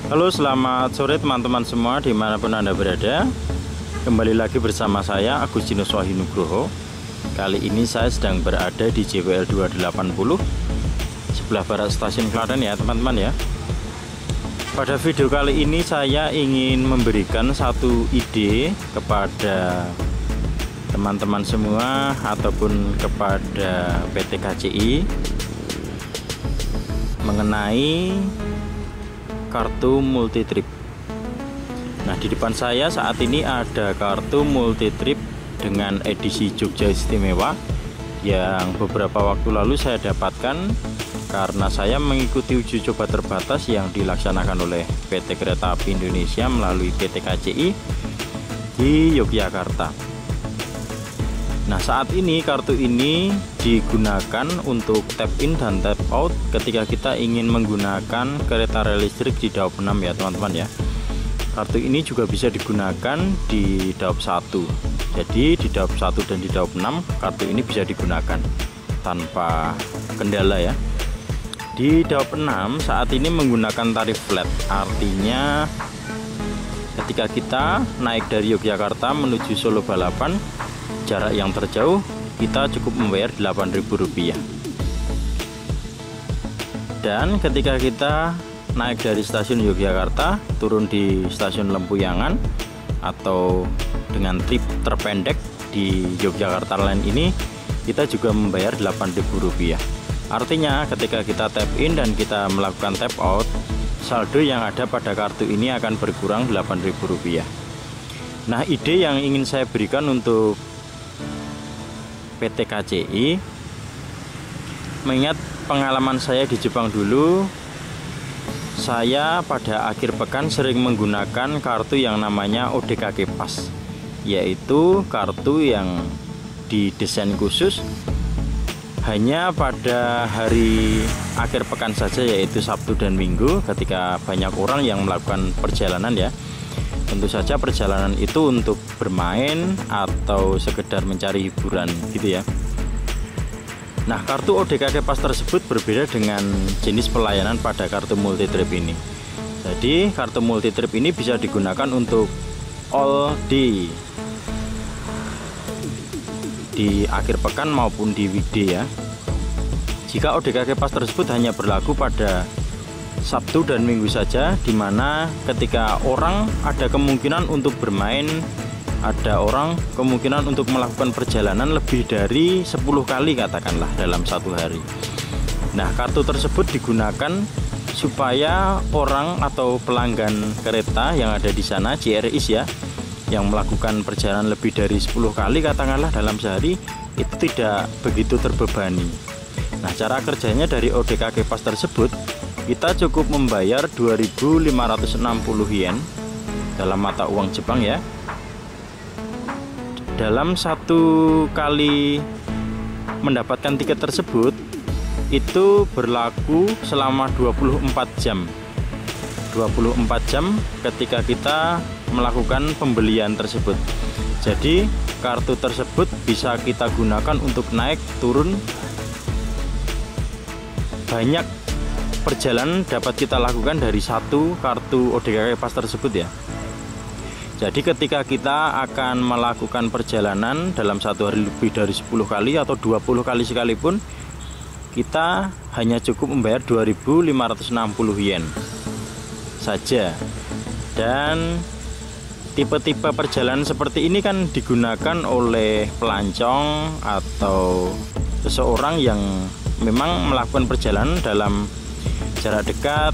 Halo, selamat sore teman-teman semua dimanapun Anda berada. Kembali lagi bersama saya Agustinus Wahyu Nugroho. Kali ini saya sedang berada di JWL 280 sebelah barat stasiun Klaten ya teman-teman ya. Pada video kali ini saya ingin memberikan satu ide kepada teman-teman semua ataupun kepada PT KCI mengenai kartu multi trip. Nah, di depan saya saat ini ada kartu multi trip dengan edisi Jogja Istimewa yang beberapa waktu lalu saya dapatkan karena saya mengikuti uji coba terbatas yang dilaksanakan oleh PT Kereta Api Indonesia melalui PT KCI di Yogyakarta. Nah, saat ini kartu ini digunakan untuk tap in dan tap out ketika kita ingin menggunakan kereta rel listrik di Daop 6 ya teman-teman ya. Kartu ini juga bisa digunakan di Daop 1. Jadi di Daop 1 dan di Daop 6 kartu ini bisa digunakan tanpa kendala ya. Di Daop 6 saat ini menggunakan tarif flat, artinya ketika kita naik dari Yogyakarta menuju Solo Balapan, jarak yang terjauh kita cukup membayar Rp8.000. Dan ketika kita naik dari stasiun Yogyakarta turun di stasiun Lempuyangan atau dengan trip terpendek di Yogyakarta Line ini, kita juga membayar Rp8.000. Artinya ketika kita tap in dan kita melakukan tap out, saldo yang ada pada kartu ini akan berkurang Rp8.000. Nah, ide yang ingin saya berikan untuk PT KCI, mengingat pengalaman saya di Jepang dulu, saya pada akhir pekan sering menggunakan kartu yang namanya ODKK Pass, yaitu kartu yang didesain khusus hanya pada hari akhir pekan saja, yaitu Sabtu dan Minggu ketika banyak orang yang melakukan perjalanan ya. Tentu saja perjalanan itu untuk bermain atau sekedar mencari hiburan gitu ya. Nah, kartu ODKK Pass tersebut berbeda dengan jenis pelayanan pada kartu multi trip ini. Jadi kartu multi trip ini bisa digunakan untuk all day di akhir pekan maupun di weekday ya. Jika ODKK Pass tersebut hanya berlaku pada Sabtu dan Minggu saja, dimana ketika orang ada kemungkinan untuk bermain, ada orang kemungkinan untuk melakukan perjalanan lebih dari 10 kali katakanlah dalam satu hari. Nah, kartu tersebut digunakan supaya orang atau pelanggan kereta yang ada di sana, JRIs ya, yang melakukan perjalanan lebih dari 10 kali katakanlah dalam sehari, itu tidak begitu terbebani. Nah, cara kerjanya dari ODKK Pass tersebut, kita cukup membayar 2.560 yen dalam mata uang Jepang ya. Dalam satu kali mendapatkan tiket tersebut itu berlaku selama 24 jam. 24 jam ketika kita melakukan pembelian tersebut. Jadi kartu tersebut bisa kita gunakan untuk naik turun. Banyak perjalanan dapat kita lakukan dari satu kartu ODKK Pass tersebut ya. Jadi ketika kita akan melakukan perjalanan dalam satu hari lebih dari 10 kali atau 20 kali sekalipun, kita hanya cukup membayar 2.560 yen saja. Dan tipe-tipe perjalanan seperti ini kan digunakan oleh pelancong atau seseorang yang memang melakukan perjalanan dalam jarak dekat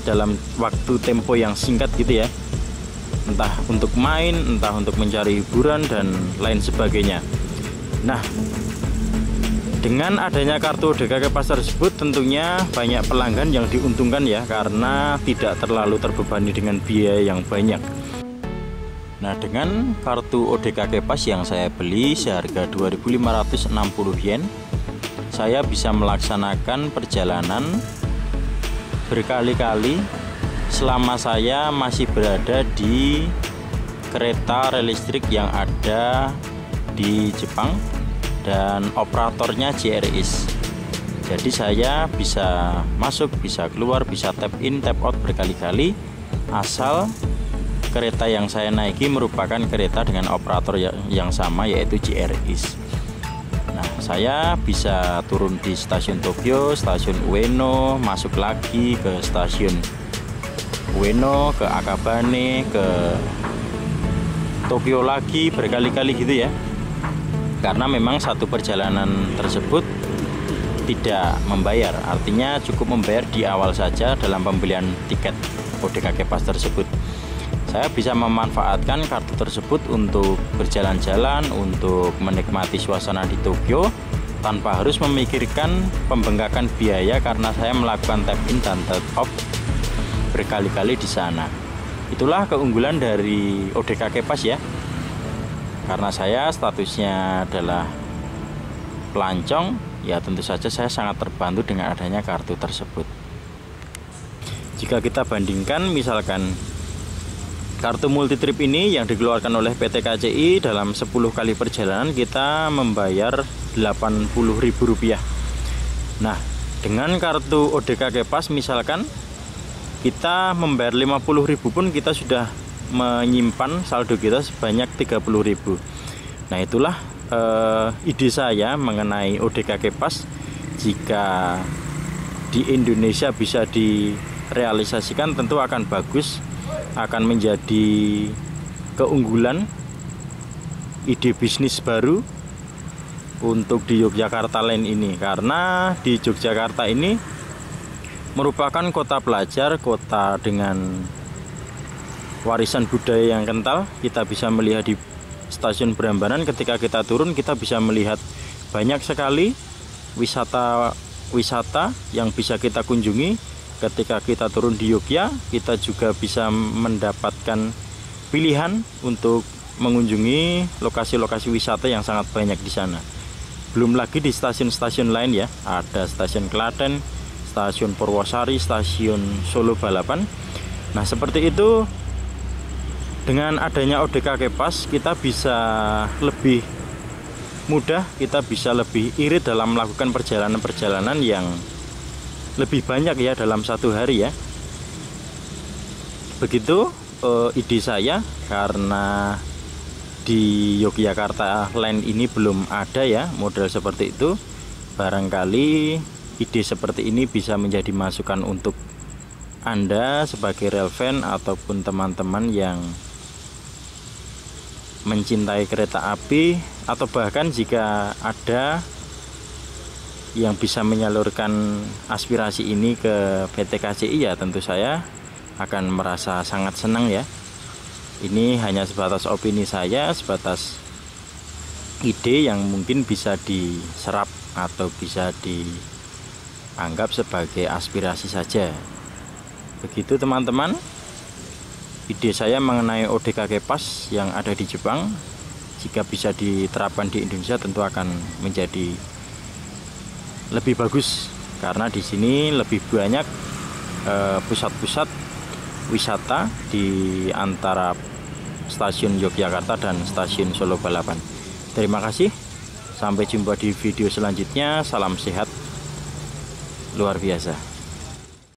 dalam waktu tempo yang singkat gitu ya, entah untuk main, entah untuk mencari hiburan dan lain sebagainya. Nah, dengan adanya kartu ODKK Pass tersebut tentunya banyak pelanggan yang diuntungkan ya, karena tidak terlalu terbebani dengan biaya yang banyak. Nah, dengan kartu ODKK Pass yang saya beli seharga 2.560 yen, saya bisa melaksanakan perjalanan berkali-kali selama saya masih berada di kereta rel listrik yang ada di Jepang dan operatornya JRIs. Jadi saya bisa masuk, bisa keluar, bisa tap in, tap out berkali-kali asal kereta yang saya naiki merupakan kereta dengan operator yang sama, yaitu JRIS. Nah, saya bisa turun di stasiun Tokyo, stasiun Ueno, masuk lagi ke stasiun Ueno, ke Akabane, ke Tokyo lagi, berkali-kali gitu ya. Karena memang satu perjalanan tersebut tidak membayar, artinya cukup membayar di awal saja dalam pembelian tiket ODKK Pass tersebut. Saya bisa memanfaatkan kartu tersebut untuk berjalan-jalan, untuk menikmati suasana di Tokyo tanpa harus memikirkan pembengkakan biaya karena saya melakukan tap in dan tap off berkali-kali di sana. Itulah keunggulan dari ODKK Pass ya. Karena saya statusnya adalah pelancong, ya tentu saja saya sangat terbantu dengan adanya kartu tersebut. Jika kita bandingkan misalkan kartu multitrip ini yang dikeluarkan oleh PT KCI dalam 10 kali perjalanan kita membayar Rp80.000. Nah, dengan kartu ODKK Pass misalkan kita membayar Rp50.000 pun kita sudah menyimpan saldo kita sebanyak Rp30.000. Nah, itulah ide saya mengenai ODKK Pass. Jika di Indonesia bisa direalisasikan tentu akan bagus, akan menjadi keunggulan, ide bisnis baru untuk di Yogyakarta Land ini. Karena di Yogyakarta ini merupakan kota pelajar, kota dengan warisan budaya yang kental. Kita bisa melihat di stasiun Prambanan, ketika kita turun kita bisa melihat banyak sekali wisata yang bisa kita kunjungi. Ketika kita turun di Yogyakarta, kita juga bisa mendapatkan pilihan untuk mengunjungi lokasi-lokasi wisata yang sangat banyak di sana. Belum lagi di stasiun-stasiun lain ya, ada stasiun Klaten, stasiun Purwosari, stasiun Solo Balapan. Nah, seperti itu. Dengan adanya ODKK Pass kita bisa lebih mudah, kita bisa lebih irit dalam melakukan perjalanan-perjalanan yang lebih banyak ya dalam satu hari ya. Begitu ide saya, karena di Yogyakarta Land ini belum ada ya model seperti itu. Barangkali ide seperti ini bisa menjadi masukan untuk Anda sebagai relvan ataupun teman-teman yang mencintai kereta api, atau bahkan jika ada yang bisa menyalurkan aspirasi ini ke PT KCI, ya tentu saya akan merasa sangat senang ya. Ini hanya sebatas opini saya, sebatas ide yang mungkin bisa diserap atau bisa dianggap sebagai aspirasi saja. Begitu teman-teman, ide saya mengenai ODKK Pass yang ada di Jepang. Jika bisa diterapkan di Indonesia tentu akan menjadi lebih bagus, karena di sini lebih banyak pusat-pusat wisata di antara stasiun Yogyakarta dan stasiun Solo Balapan. Terima kasih, sampai jumpa di video selanjutnya. Salam sehat luar biasa.